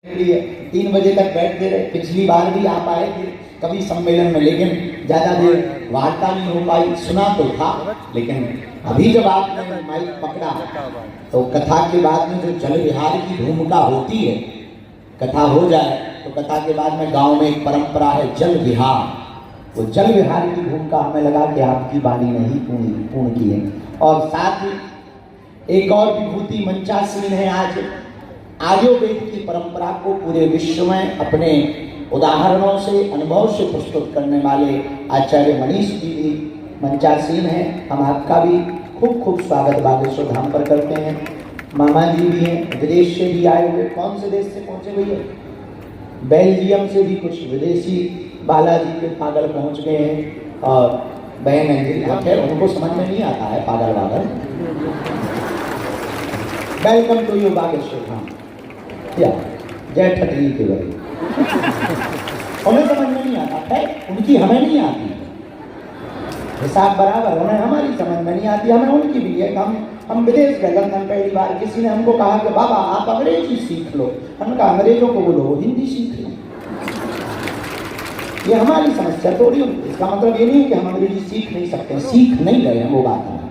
लिए 3 बजे तक बैठते रहे। पिछली बार भी आप आए थे कभी सम्मेलन में, लेकिन ज़्यादा देर वार्ता नहीं हो पाई। सुना तो था, लेकिन अभी जब आपने माइक पकड़ा तो कथा के बाद में जो जल विहार की भूमिका होती है, कथा हो जाए तो कथा के बाद में गांव में एक परंपरा है जल विहार। वो जल विहार की भूमिका हमें लगा कि आपकी वाणी ने ही पूर्ण की है। और साथ ही एक और विभूति मंचासीन है आज आर्योवेद की परंपरा को पूरे विश्व में अपने उदाहरणों से, अनुभव से प्रस्तुत करने वाले आचार्य मनीष जी भी मंचासीन हैं। हम आपका भी खूब खूब स्वागत बागेश्वर धाम पर करते हैं। मामा जी भी हैं, विदेश से भी आए हुए। कौन से देश से पहुंचे भैया? बेल्जियम से भी कुछ विदेशी बालाजी के पागल पहुंच गए हैं। और बहन अंजलि, खैर उनको समझ में नहीं आता है पागल वागल। Welcome to you Bageshwar Dham. क्या जय ठटरी के बड़े उन्हें समझ में नहीं आता है, उनकी हमें नहीं आती। हिसाब बराबर, उन्हें हमारी समझ में नहीं आती, हमें उनकी भी है। हम विदेश गए लंदन पहली बार, किसी ने हमको कहा कि बाबा आप अंग्रेजी सीख लो। हमने कहा अंग्रेजों को बोलो हिंदी सीख लो। ये हमारी समस्या थोड़ी। इसका मतलब ये नहीं है कि हम अंग्रेजी सीख नहीं सकते, सीख नहीं रहे हैं, वो बात है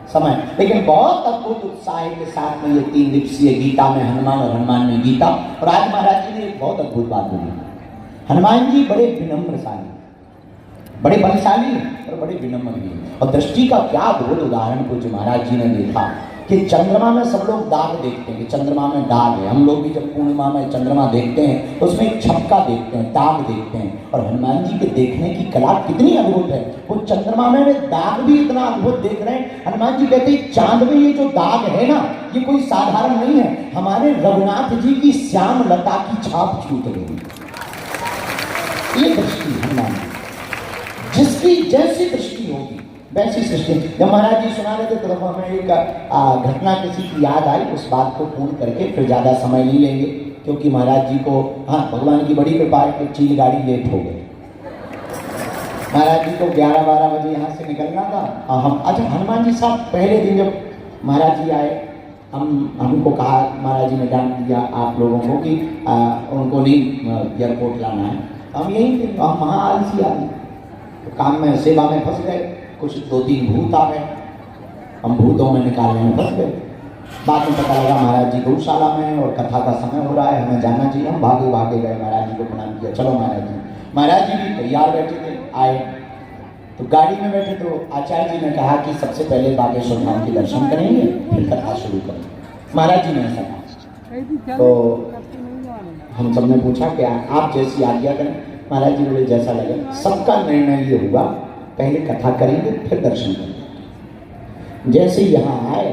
समय। लेकिन बहुत अद्भुत उत्साह के साथ में ये 3 दिवसीय गीता में हनुमान और हनुमान में गीता। और आज महाराज जी ने एक बहुत अद्भुत बात बोली। हनुमान जी बड़े विनम्रशाली, बड़े बलशाली हैं और बड़े विनम्र भी हैं। और दृष्टि का क्या अद्भुत उदाहरण कुछ महाराज जी ने देखा कि चंद्रमा में सब लोग दाग देखते हैं कि चंद्रमा में दाग है। हम लोग भी जब पूर्णिमा में चंद्रमा देखते हैं तो उसमें एक छपका देखते हैं, दाग देखते हैं। और हनुमान जी के देखने की कला कितनी अद्भुत है। वो चंद्रमा में दाग भी इतना अद्भुत देख रहे हैं। हनुमान जी कहते हैं चांद में ये जो दाग है ना, ये कोई साधारण नहीं है, हमारे रघुनाथ जी की श्याम लता की छाप छूट गई। ये दृष्टि हनुमान जिसकी जैसी दृष्टि होगी वैसी सृष्टि। जब महाराज जी सुना रहे थे तो हमें एक घटना किसी की याद आई। उस बात को पूर्ण करके फिर ज़्यादा समय नहीं लेंगे, क्योंकि महाराज जी को, हाँ भगवान की बड़ी कृपा है कि चील गाड़ी लेट हो गई। महाराज जी को 11-12 बजे यहाँ से निकलना था। हम अच्छा हनुमान जी साहब पहले दिन जब महाराज जी आए, हमको कहा, महाराज जी ने डांट दिया आप लोगों को कि उनको नहीं एयरपोर्ट लाना है। हम यहीं थे, हम वहाँ आलसी आ गए, तो काम में सेवा में फंस गए। कुछ 2-3 भूत आ गए, हम भूतों में निकालने में फंस गए। बाद में पता लगा महाराज जी गौशाला में और कथा का समय हो रहा है, हमें जाना चाहिए। हम भागे भागे गए, महाराज जी को प्रणाम किया, चलो महाराज जी। महाराज जी भी तैयार बैठे थे, आए तो गाड़ी में बैठे तो आचार्य जी ने कहा कि सबसे पहले बागेश्वर धाम के दर्शन करेंगे फिर कथा शुरू करेंगे। महाराज जी ने ऐसा कहा तो हम सबने पूछा कि आप जैसी आज्ञा करें। महाराज जी बोले जैसा लगे। सबका निर्णय ये हुआ पहले कथा करेंगे फिर दर्शन करेंगे। जैसे यहाँ आए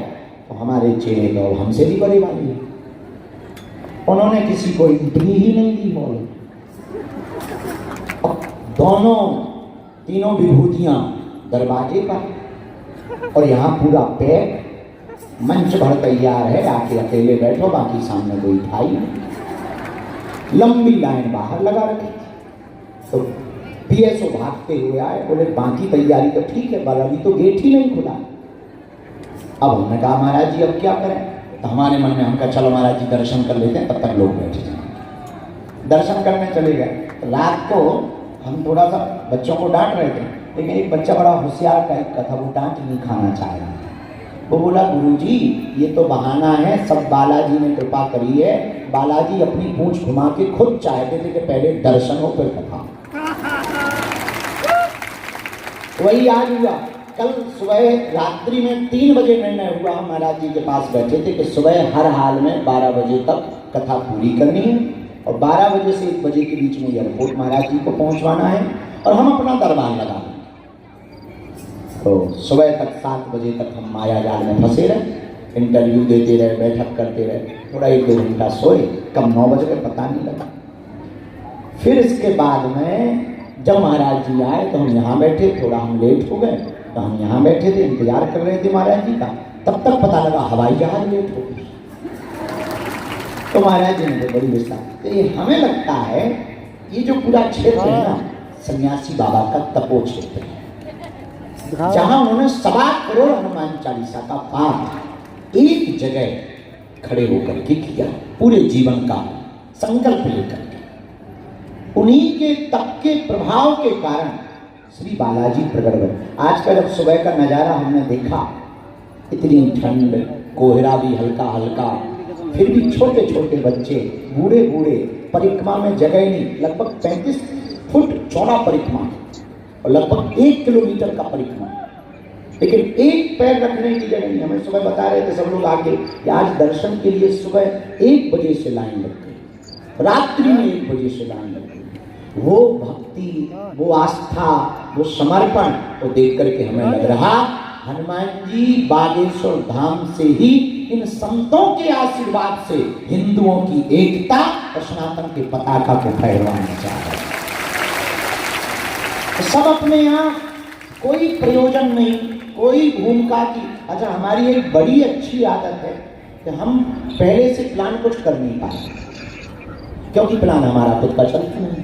तो हमारे चेहरे तो हमसे भी बड़े वाली है। उन्होंने किसी को एंट्री ही नहीं दी हॉल। दोनों तीनों विभूतियां दरवाजे पर और यहाँ पूरा पैक, मंच भर तैयार है, आके अकेले बैठो, बाकी सामने कोई भाई नहीं। लंबी लाइन बाहर लगा रखी। तो पीएसओ भागते हुए आए, बोले बाकी तैयारी तो ठीक है, पर अभी तो गेट ही नहीं खुला। अब हमने कहा महाराज जी अब क्या करें? तो हमारे मन में हम कहा चलो महाराज जी दर्शन कर लेते हैं, तब तक लोग बैठे जाएंगे। दर्शन करने चले गए। रात को हम थोड़ा सा बच्चों को डांट रहे थे, लेकिन एक बच्चा बड़ा होशियार टाइप का था, वो डांट नहीं खाना चाह रहा। वो बोला गुरुजी ये तो बहाना है, सब बालाजी ने कृपा करी है। बालाजी अपनी पूंछ घुमा के खुद चाहते थे कि पहले दर्शन हो फिर कथा। वही आज हुआ। कल सुबह रात्रि में 3 बजे निर्णय हुआ, हम महाराज जी के पास बैठे थे कि सुबह हर हाल में 12 बजे तक कथा पूरी करनी है और 12 बजे से 1 बजे के बीच में एयरपोर्ट महाराज जी को पहुंचवाना है और हम अपना दरबार लगा। तो सुबह तक 7 बजे तक हम माया जाल में फंसे रहे, इंटरव्यू देते रहे, बैठक करते रहे, थोड़ा 1-2 घंटा सोए, कब 9 बज गए पता नहीं लगा। फिर इसके बाद में जब महाराज जी आए तो हम यहाँ बैठे, थोड़ा हम लेट हो गए तो हम यहाँ बैठे थे, इंतजार कर रहे थे महाराज जी का। तब तक पता लगा हवाई जहाज लेट हो गई। तो महाराज जी ने बड़ी विस्तार, तो ये हमें लगता है ये जो पूरा क्षेत्र है ना, सन्यासी बाबा का तपो क्षेत्र है, जहां उन्होंने 1.25 करोड़ हनुमान चालीसा का पाठ एक जगह खड़े होकर के किया पूरे जीवन का। संकल्प लेकर के, उन्हीं के तप के प्रभाव के कारण श्री बालाजी प्रकट हुए। आज का जब सुबह का नजारा हमने देखा, इतनी ठंड, कोहरा भी हल्का हल्का, फिर भी छोटे छोटे बच्चे, बूढ़े बूढ़े, परिक्रमा में जगह नहीं, लगभग 35 फुट चौड़ा परिक्रमा और लगभग 1 किलोमीटर का परिक्रमा, लेकिन एक पैर रखने की जगह नहीं। हमें सुबह बता रहे थे सब लोग आके कि आज दर्शन के लिए सुबह 1 बजे से लाइन लग गई, रात्रि में 1 बजे से लाइन लग गई। वो भक्ति, वो आस्था, वो समर्पण को देख करके हमें लग रहा हनुमान जी बागेश्वर धाम से ही इन संतों के आशीर्वाद से हिंदुओं की एकता और सनातन के पताका को फहराना चाह रहे हैं। तो सब अपने यहाँ, कोई प्रयोजन नहीं, कोई भूमिका की। अच्छा, हमारी एक बड़ी अच्छी आदत है कि हम पहले से प्लान कुछ कर नहीं पाए, क्योंकि प्लान हमारा खुद का चलता नहीं।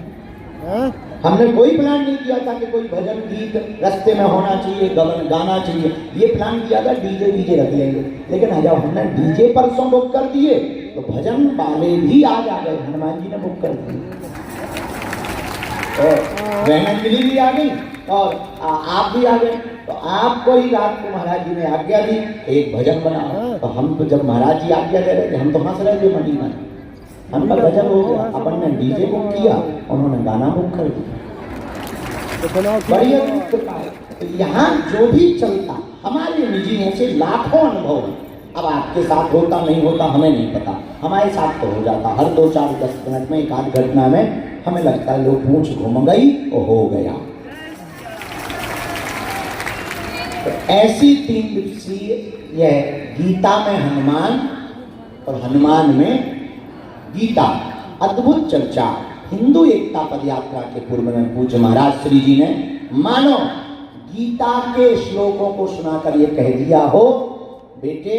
हमने कोई प्लान नहीं किया था कि कोई भजन गीत रास्ते में होना चाहिए, गाना चाहिए। ये प्लान किया था डीजे रख लेंगे, लेकिन जब हमने डीजे परसों बुक कर दिए तो भजन वाले भी आज आ गए। हनुमान जी ने बुक कर दिए और बहनंजलि भी आ गई और आप भी आ गए। तो आपको ही रात को महाराज जी ने आज्ञा दी एक भजन बनाओ। तो हम तो जब महाराज जी आज्ञा दे रहे थे, हम तो हंस रहे थे मनी मन, हमका भजन हो गया। अपन ने डीजे बुक किया, उन्होंने गाना बुक कर दिया। बड़ी अद्भुत कृपा है। तो यहाँ जो भी चलता, हमारे निजी ऐसे लाखों अनुभव हैं। अब आपके साथ होता नहीं होता हमें नहीं पता, हमारे साथ तो हो जाता। हर 2-4-10 मिनट में एक आध घटना में हमें लगता है लोग पूंछ घूम गई और हो गया। तो ऐसी 3 दिवसीय यह गीता में हनुमान और हनुमान में गीता अद्भुत चर्चा हिंदू एकता पदयात्रा के पूर्व में पूज्य महाराज श्री जी ने मानो गीता के श्लोकों को सुनाकर ये कह दिया हो, बेटे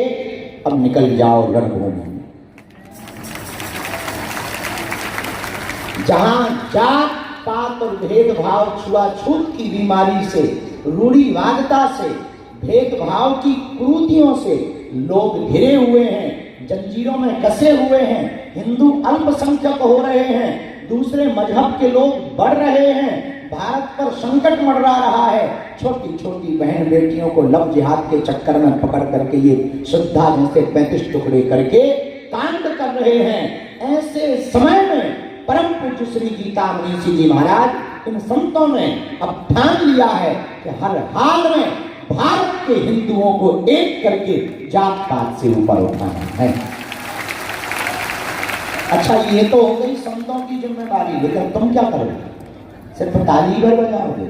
अब निकल जाओ रणभूमि में। जहां जात पात और भेदभाव, छुआछूत की बीमारी से, रूढ़िवादिता से, भेदभाव की कुरीतियों से लोग घिरे हुए हैं, जंजीरों में कसे हुए हैं, हिंदू अल्पसंख्यक हो रहे हैं, दूसरे मजहब के लोग बढ़ रहे हैं, भारत पर संकट मंडरा रहा है। छोटी छोटी बहन बेटियों को लव जिहाद के चक्कर में पकड़ करके ये श्रद्धा जैसे 35 टुकड़े करके कांड कर रहे हैं। ऐसे समय में परम पूज्य श्री गीता मनीषी जी महाराज, इन संतों ने अब ठान लिया है कि हर हाल में भारत के हिंदुओं को एक करके जात पात से ऊपर उठाना है। अच्छा, ये तो हो गई संतों की जिम्मेदारी, लेकिन तुम क्या करोगे? सिर्फ ताली भर बजाओगे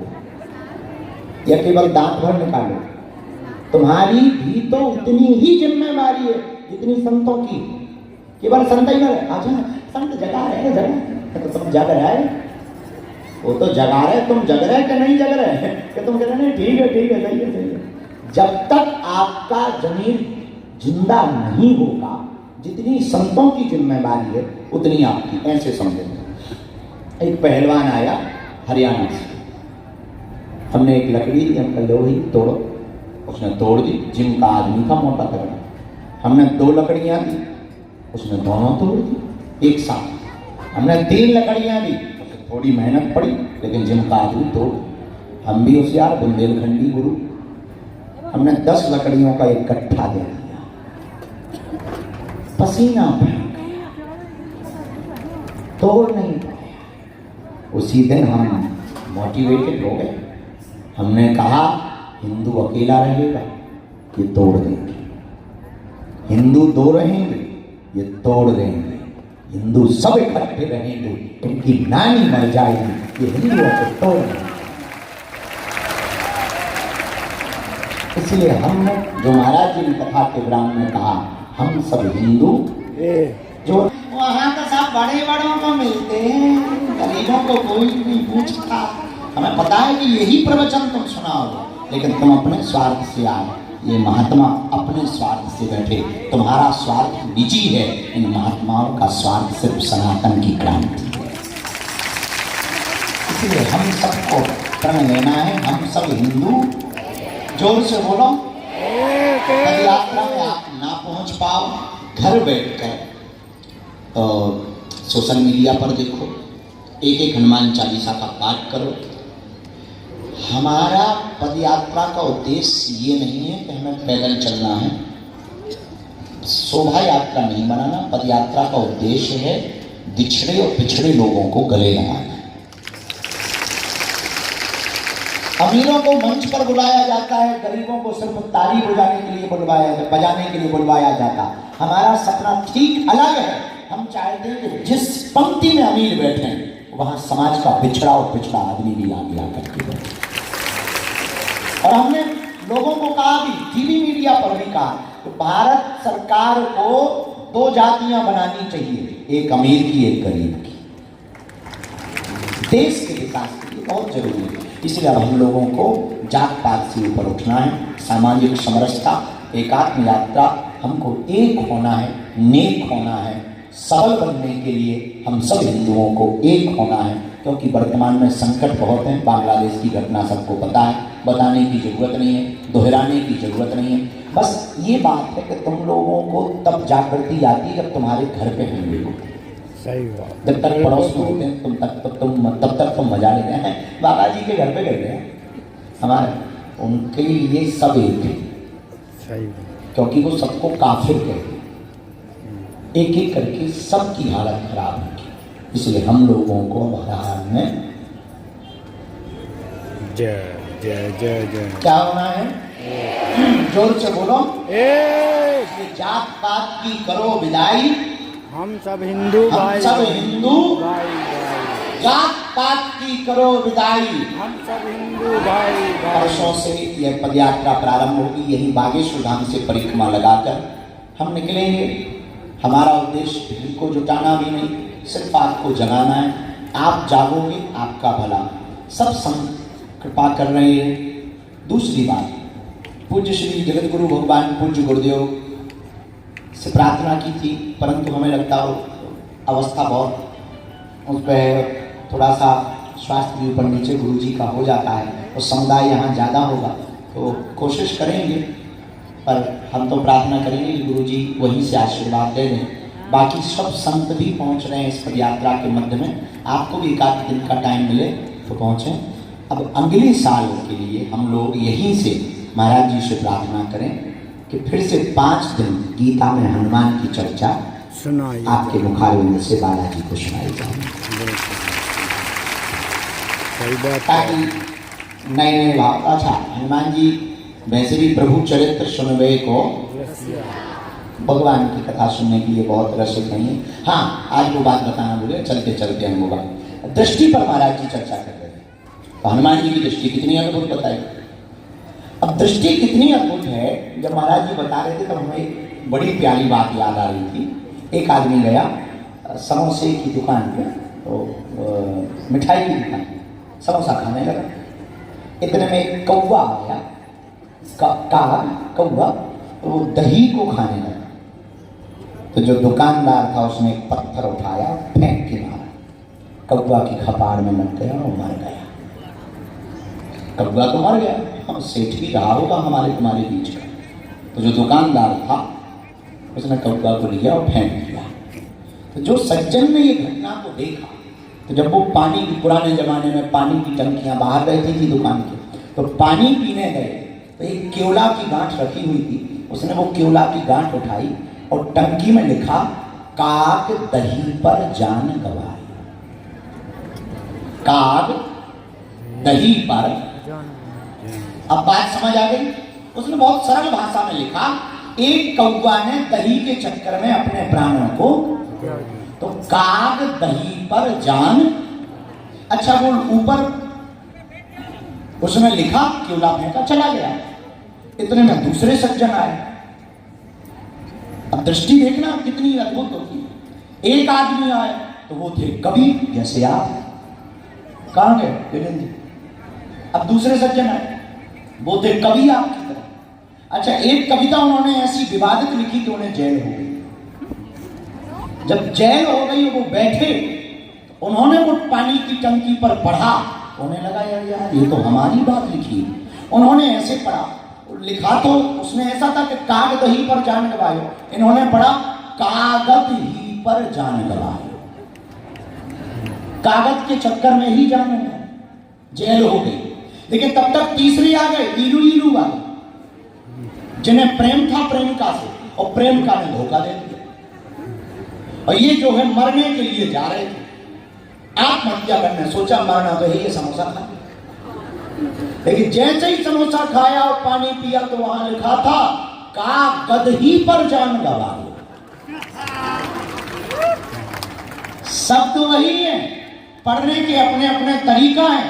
या केवल दांत भर निकालोगे? तुम्हारी भी तो उतनी ही जिम्मेदारी है जितनी संतों की। केवल संत ही भर, अच्छा संत जगा रहे, जगा तो तुम जग रहे, वो तो जगा रहे, तुम जग रहे कि नहीं जग रहे कि तुम कह रहे नहीं ठीक है सही है सही है। जब तक आपका जमीन जिंदा नहीं होगा, जितनी संतों की जिम्मेदारी है उतनी आपकी। ऐसे समझे, एक पहलवान आया हरियाणा से, हमने एक लकड़ी दी, हम लो ही तोड़ो, उसने तोड़ दी। जिम का आदमी था, मोटा तगड़ा, हमने 2 लकड़ियां दी, उसने दोनों तोड़ दी एक साथ। हमने 3 लकड़ियां दी, थोड़ी मेहनत पड़ी, लेकिन जिम का आदमी तोड़। हम भी होशियार, बुंदेलखंडी गुरु, हमने 10 लकड़ियों का एक गट्ठा दे दिया, पसीना बह गया, तोड़ नहीं पाया। उसी दिन हम मोटिवेटेड हो गए, हमने कहा हिंदू अकेला रहेगा, ये तोड़ देंगे। हिंदू 2 रहेंगे, ये तोड़ देंगे। हिंदू सब इकट्ठे रहेंगे, इनकी नानी मर जाएगी, ये हिंदुओं को तोड़ देंगे। इसलिए हमने, जो महाराज जी ने कथा के ग्राम में कहा, हम सब हिंदू, जो वहाँ तो सब बड़े बड़ों को मिलते हैं, गरीबों को कोई नहीं पूछता। हमें पता है कि यही प्रवचन तुम सुनाओगे, लेकिन तुम अपने स्वार्थ से आए। ये महात्मा अपने स्वार्थ से बैठे, तुम्हारा स्वार्थ निजी है, इन महात्माओं का स्वार्थ सिर्फ सनातन की क्रांति है। इसलिए हम सबको प्रण लेना है, हम सब हिंदू। जोर से बोलो। पद यात्रा में आप ना पहुंच पाओ, घर बैठकर तो सोशल मीडिया पर देखो, एक एक हनुमान चालीसा का पाठ करो। हमारा पदयात्रा का उद्देश्य ये नहीं है कि हमें पैदल चलना है, शोभा यात्रा नहीं बनाना। पदयात्रा का उद्देश्य है बिछड़े और पिछड़े लोगों को गले लगाना। अमीरों को मंच पर बुलाया जाता है, गरीबों को सिर्फ ताली बजाने के लिए बुलवाया जाता। हमारा सपना ठीक अलग है। हम चाहते हैं कि जिस पंक्ति में अमीर बैठे वहां समाज का बिछड़ा और पिछड़ा आदमी भी आगे आकर के बैठे। और हमने लोगों को कहा भी, टीवी मीडिया पर भी कहा, तो भारत सरकार को 2 जातियां बनानी चाहिए, एक अमीर की एक गरीब की। देश के विकास के लिए बहुत जरूरी है। इसलिए अब हम लोगों को जात पात से ऊपर उठना है, सामाजिक समरसता, एकात्म यात्रा, हमको एक होना है, नेक होना है। सबल बनने के लिए हम सब हिंदुओं को एक होना है, क्योंकि वर्तमान में संकट बहुत है। बांग्लादेश की घटना सबको पता है, बताने की जरूरत नहीं है, दोहराने की जरूरत नहीं है। बस ये बात है कि तुम लोगों को तब जागृति आती है जब तुम्हारे घर पे होंगे लोग। सही बात। जब तक पड़ोस में होते हैं तब तक तुम मजा ले रहे हैं। बाबा जी के घर पे गए हैं हमारे, उनके लिए सब एक है। सही बात। क्योंकि वो सबको काफिर कहते हैं, एक एक करके सबकी हालत खराब होगी। इसलिए हम लोगों को हर हाल में जय जय जय जय क्या होना है? जोर से बोलो, ए जात पात की करो विदाई, हम सब हिंदू हम भाई, सब हिंदू भाई भाई, जात पात की करो विदाई। हम सब हिंदू भाई भाई। वर्षों से यह पदयात्रा प्रारंभ होगी, यही बागेश्वर धाम से परिक्रमा लगाकर हम निकलेंगे। हमारा उद्देश्य भीड़ को जुटाना भी नहीं, सिर्फ आपको जगाना है। आप जागोगे, आपका भला। सब संत कृपा कर रहे हैं। दूसरी बात, पूज्य श्री जगत गुरु भगवान पूज्य गुरुदेव से प्रार्थना की थी, परंतु हमें लगता हो अवस्था बहुत उस पर थोड़ा सा स्वास्थ्य भी ऊपर नीचे गुरु जी का हो जाता है, और समुदाय यहाँ ज़्यादा होगा तो कोशिश करेंगे, पर हम तो प्रार्थना करेंगे कि गुरु जी वहीं से आशीर्वाद दे दें। बाकी सब संत भी पहुँच रहे हैं इस पदयात्रा के मध्य में। आपको भी 1 दिन का टाइम मिले तो पहुँचें। अब अगले साल के लिए हम लोग यहीं से महाराज जी से प्रार्थना करें कि फिर से 5 दिन गीता में हनुमान की चर्चा सुनाइए, आपके मुखारविंद से बालाजी को सुनाई जाए, सही बात। ताकि नए नए भाव। अच्छा, हनुमान जी वैसे भी प्रभु चरित्र सुनवे को, भगवान की कथा सुनने के लिए बहुत रसिक नहीं है। हाँ, आज वो बात बताना भूले, चलते चलते हम वो बात दृष्टि पर महाराज जी चर्चा कर रहे थे, तो हनुमान जी की दृष्टि कितनी अद्भुत बताई। अब दृष्टि कितनी अद्भुत है, जब महाराज जी बता रहे थे तो हमें एक बड़ी प्यारी बात याद आ रही थी। एक आदमी गया समोसे की दुकान पे, तो मिठाई की दुकान, समोसा खाने लगा। इतने में एक कौवा आया, कौवा, तो वो दही को खाने लगा। तो जो दुकानदार था उसने एक पत्थर उठाया, फेंक के मारा, कौवा की खपाड़ में लग गया और मर गया। कौवा तो मर गया, सेठ भी रहा होगा हमारे तुम्हारे बीच का। तो जो दुकानदार था उसने कौवा को लिया और फेंक दिया। तो जो सज्जन ने ये घटना को देखा, तो जब वो पानी की, पुराने जमाने में पानी की टंकियां बाहर रहती थी दुकान की, तो पानी पीने गए तो एक केवड़ा की गांठ रखी हुई थी, उसने वो केवड़ा की गांठ उठाई और टंकी में लिखा, काग दही पर जान गवाई। काग दही पर, अब बात समझ आ गई। उसने बहुत सरल भाषा में लिखा, एक कौवा ने दही के चक्कर में अपने प्राणों को, तो काग दही पर जान। अच्छा, वो ऊपर उसने लिखा, केवड़ा फेंका, चला गया। इतने में दूसरे सज्जन आए। अब दृष्टि देखना कितनी अद्भुत होती है। एक आदमी आए तो वो थे कवि, जैसे आप। कहां गए विरेंद्र? अब दूसरे सज्जन आए, वो थे कवि आपकी तरह। अच्छा, एक कविता उन्होंने ऐसी विवादित लिखी कि उन्हें जेल हो गई। जब जेल हो गई वो बैठे, तो उन्होंने वो पानी की टंकी पर पढ़ा, उन्हें लगा यार ये तो हमारी बात लिखी। उन्होंने ऐसे पढ़ा, लिखा तो उसने ऐसा था कि काग दही पर जान गवायो, इन्होंने पढ़ा कागद ही पर जान गवायो। कागज के चक्कर में ही जान गया, जेल हो गई। लेकिन तब तक तीसरे आ गए ईलू ईलू वाले, जिन्हें प्रेम था प्रेमिका से और प्रेमिका ने धोखा दे दिया। और ये जो है मरने के लिए जा रहे थे, आत्महत्या करने सोचा, मरना तो है ये समोसा खा। लेकिन जैसे ही समोसा खाया और पानी पिया तो वहां लिखा था कागज ही पर जान गवा लो। शब्द वही है, पढ़ने के अपने अपने तरीका है।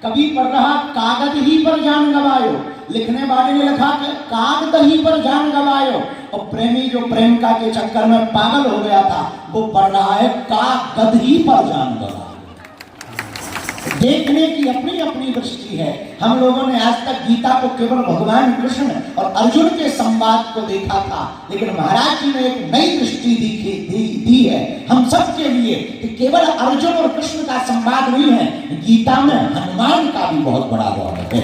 कभी पढ़ रहा कागज ही पर जान गवायो, लिखने वाले ने लिखा कि कागज ही पर जान गवायो। और प्रेमी जो प्रेमिका के चक्कर में पागल हो गया था वो पढ़ रहा है कागज ही पर जान गवायो। देखने की अपनी अपनी दृष्टि है। हम लोगों ने आज तक गीता को केवल भगवान कृष्ण और अर्जुन के संवाद को देखा था, लेकिन महाराज जी ने एक नई दृष्टि दी है हम सब के लिए कि केवल अर्जुन और कृष्ण का संवाद नहीं है, गीता में हनुमान का भी बहुत बड़ा रोल है।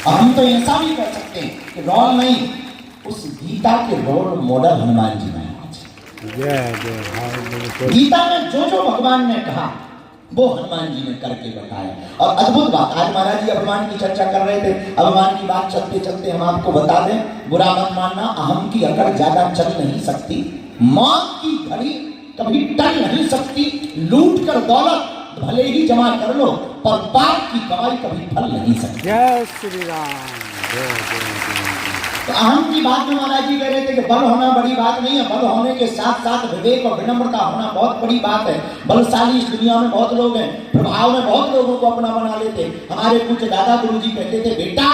और हम तो ऐसा भी कर सकते हैं कि रोल नहीं, उस गीता के रोल मॉडल हनुमान जी महाराज। गीता में जो जो भगवान ने कहा वो हनुमान जी ने करके बताया। और अद्भुत बात, आज महाराज जी अभिमान की चर्चा कर रहे थे, अभिमान की बात चलते चलते हम आपको बता दें, बुरा मत मानना, अहम की अकड़ ज्यादा चल नहीं सकती, मौत की घड़ी कभी टल नहीं सकती, लूट कर दौलत भले ही जमा कर लो पर पाप की कमाई कभी फल नहीं सकती। जय श्री राम। तो अहम की बात में महाराज जी कह रहे थे कि बल होना बड़ी बात नहीं है, बल होने के साथ साथ विवेक और विनम्रता होना बहुत बड़ी बात है। बलशाली इस दुनिया में बहुत लोग हैं, प्रभाव में बहुत लोगों को अपना बना लेते। हमारे कुछ दादा गुरु जी कहते थे बेटा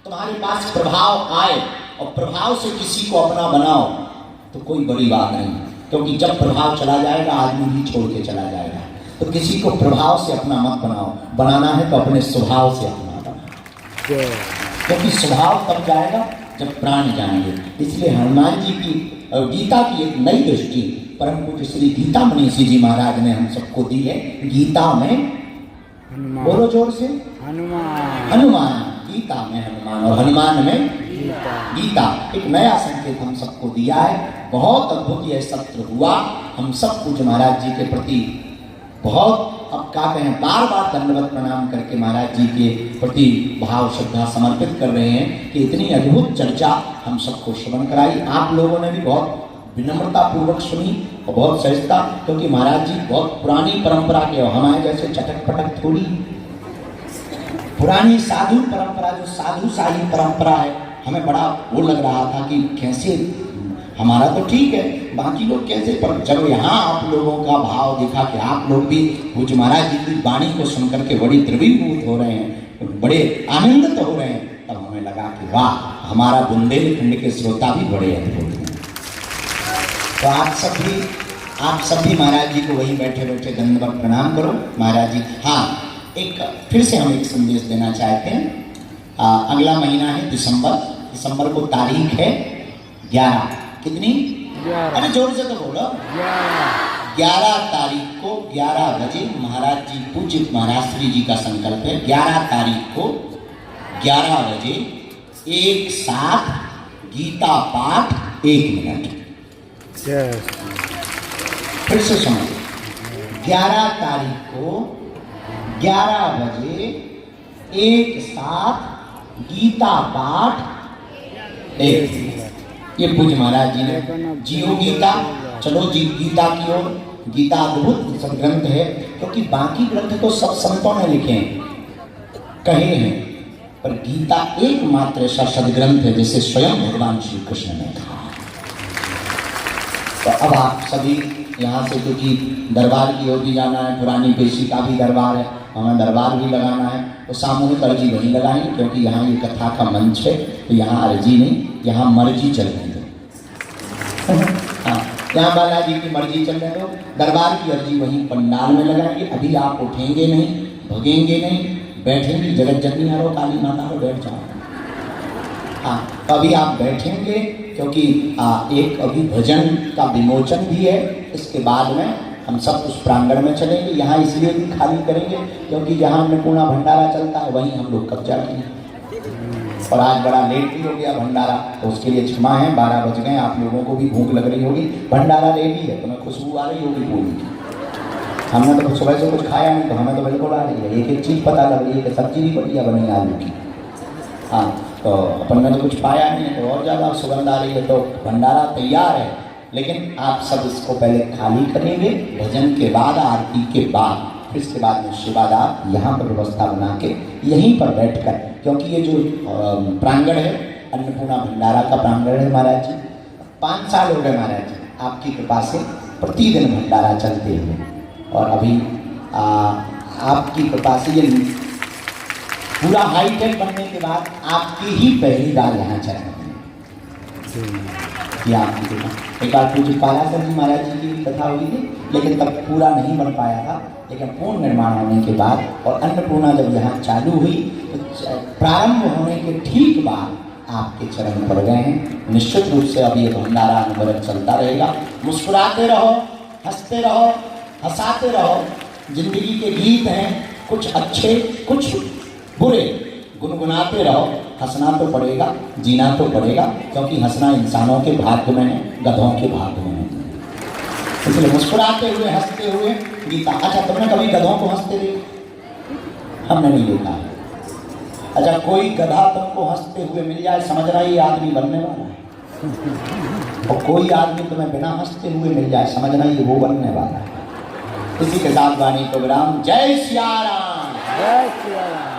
तुम्हारे पास प्रभाव आए और प्रभाव से किसी को अपना बनाओ तो कोई बड़ी बात नहीं, क्योंकि जब प्रभाव चला जाएगा आदमी भी छोड़ के चला जाएगा। तो किसी को प्रभाव से अपना मत बनाओ, बनाना है तो अपने स्वभाव से अपना बनाओ, क्योंकि स्वभाव तब जाएगा जब प्राण जाएंगे। इसलिए हनुमान जी की गीता की एक नई दृष्टि परम पूज्य श्री गीता मनीषी जी महाराज ने हम सबको दी है। गीता में बोलो जोर से, हनुमान। हनुमान, गीता में हनुमान और हनुमान में गीता, एक नया संकेत हम सबको दिया है। बहुत अद्भुत यह सत्र हुआ, हम सब पूज्य महाराज जी के प्रति बहुत, अब क्या कहें, बार बार दंडवत प्रणाम करके महाराज जी के प्रति भाव श्रद्धा समर्पित कर रहे हैं कि इतनी अद्भुत चर्चा हम सबको श्रवण कराई। आप लोगों ने भी बहुत विनम्रता पूर्वक सुनी और बहुत सहजता, क्योंकि महाराज जी बहुत पुरानी परंपरा के, हमारे जैसे चटक पटक थोड़ी, पुरानी साधु परंपरा, जो साधु शाही परंपरा है, हमें बड़ा वो लग रहा था कि कैसे, हमारा तो ठीक है, बाकी लोग कैसे। पर जब यहाँ आप लोगों का भाव देखा कि आप लोग भी पूज्य महाराज जी की वाणी को सुनकर के बड़ी द्रवीभूत हो रहे हैं, बड़े आनंदित हो रहे हैं, तब हमें लगा कि वाह, हमारा बुंदेलखंड के श्रोता भी बड़े अद्भुत हैं। तो आप सब भी महाराज जी को वहीं बैठे बैठे दंडवत प्रणाम करो। महाराज जी, हाँ, एक फिर से हम एक संदेश देना चाहते हैं। अगला महीना है दिसंबर को तारीख है 11, कितनी? 11। अरे जोर से तो बोलो। 11 तारीख को 11 बजे महाराज जी, पूज्य महाराज श्री जी का संकल्प है, 11 तारीख को 11 बजे एक साथ गीता पाठ 1 मिनट। फिर से सुनो, 11 तारीख को 11 बजे एक साथ गीता पाठ 1 मिनट। ये पूज्य महाराज जी ने जियो गीता, चलो जी गीता की ओर। गीता अद्भुत सदग्रंथ है, क्योंकि बाकी ग्रंथ तो सब संतों ने लिखे हैं, कहे हैं, पर गीता एकमात्र ऐसा सदग्रंथ है जिसे स्वयं भगवान श्री कृष्ण ने कहा। तो अब आप सभी यहाँ से, क्योंकि दरबार की ओर भी जाना है, पुरानी पेशी का भी दरबार है, हमें दरबार भी लगाना है, तो सामूहिक अर्जी वहीं लगाएंगे, क्योंकि यहाँ ये कथा का मंच है, तो यहाँ अर्जी नहीं, यहाँ मर्जी चल रही है। हाँ, यहाँ बालाजी की मर्जी चल रही है, दरबार की अर्जी वहीं पंडाल में लगाएंगे। अभी आप उठेंगे नहीं, भगेंगे नहीं, बैठेंगे, जगत जननी हरो काली माता हो, बैठ जाओ। हाँ, तो अभी आप बैठेंगे, क्योंकि एक अभी भजन का विमोचन भी है। इसके बाद में हम सब उस प्रांगण में चलेंगे। यहाँ इसलिए भी खाली करेंगे क्योंकि जहाँ अन्नपूर्णा भंडारा चलता है वहीं हम लोग कब्जा किए, और आज बड़ा लेट भी हो गया भंडारा, तो उसके लिए क्षमा है। 12 बज गए, आप लोगों को भी भूख लग रही होगी, भंडारा ले ली है, तुम्हें खुशबू आ रही होगी पूरी की। हमने तो सुबह से कुछ खाया नहीं, तो हमें तो बिल्कुल आ रही है, एक एक चीज़ पता लग रही है कि सब्जी भी बढ़िया बनी आलू की। हाँ, तो अपन ने तो कुछ पाया नहीं है, तो और ज़्यादा सुगंध आ रही है, तो भंडारा तैयार है। लेकिन आप सब इसको पहले खाली करेंगे, भजन के बाद, आरती के बाद, फिर इसके बाद में शिवाद आप यहाँ पर व्यवस्था बना के यहीं पर बैठकर, क्योंकि ये जो प्रांगण है अन्नपूर्णा भंडारा का प्रांगण है महाराज जी, 5 साल हो गए महाराज जी आपकी कृपा से प्रतिदिन भंडारा चलते हुए, और अभी आपकी कृपा से ये पूरा हाईटेक बनने के बाद आपकी ही पहली बार यहाँ चल रही है। आपकी कृपा, एक बार पूज्य पालासर जी महाराज जी की भी कथा हुई थी, लेकिन तब पूरा नहीं बन पाया था, लेकिन पूर्ण निर्माण होने के बाद और अन्नपूर्णा जब यहाँ चालू हुई तो प्रारंभ होने के ठीक बाद आपके चरण पड़ गए हैं। निश्चित रूप से अब ये भंडारा अनवरत चलता रहेगा। मुस्कुराते रहो, हंसते रहो, हंसाते रहो। जिंदगी के गीत हैं, कुछ अच्छे कुछ बुरे, गुनगुनाते रहो। हंसना तो पड़ेगा, जीना तो पड़ेगा, क्योंकि हंसना इंसानों के भाग्य में है, गधों के भाग्य में है। इसलिए मुस्कुराते हुए, हंसते हुए गीता। अच्छा, तुमने कभी गधों को हंसते देखा? हमने नहीं देखा। अच्छा, कोई गधा तुमको हंसते हुए मिल जाए, समझना ये आदमी बनने वाला है। और कोई आदमी तुम्हें बिना हंसते हुए मिल जाए, समझना ये वो बनने वाला है। इसी के साथ वाणी प्रोग्राम। जय सिया राम। जय श्री राम।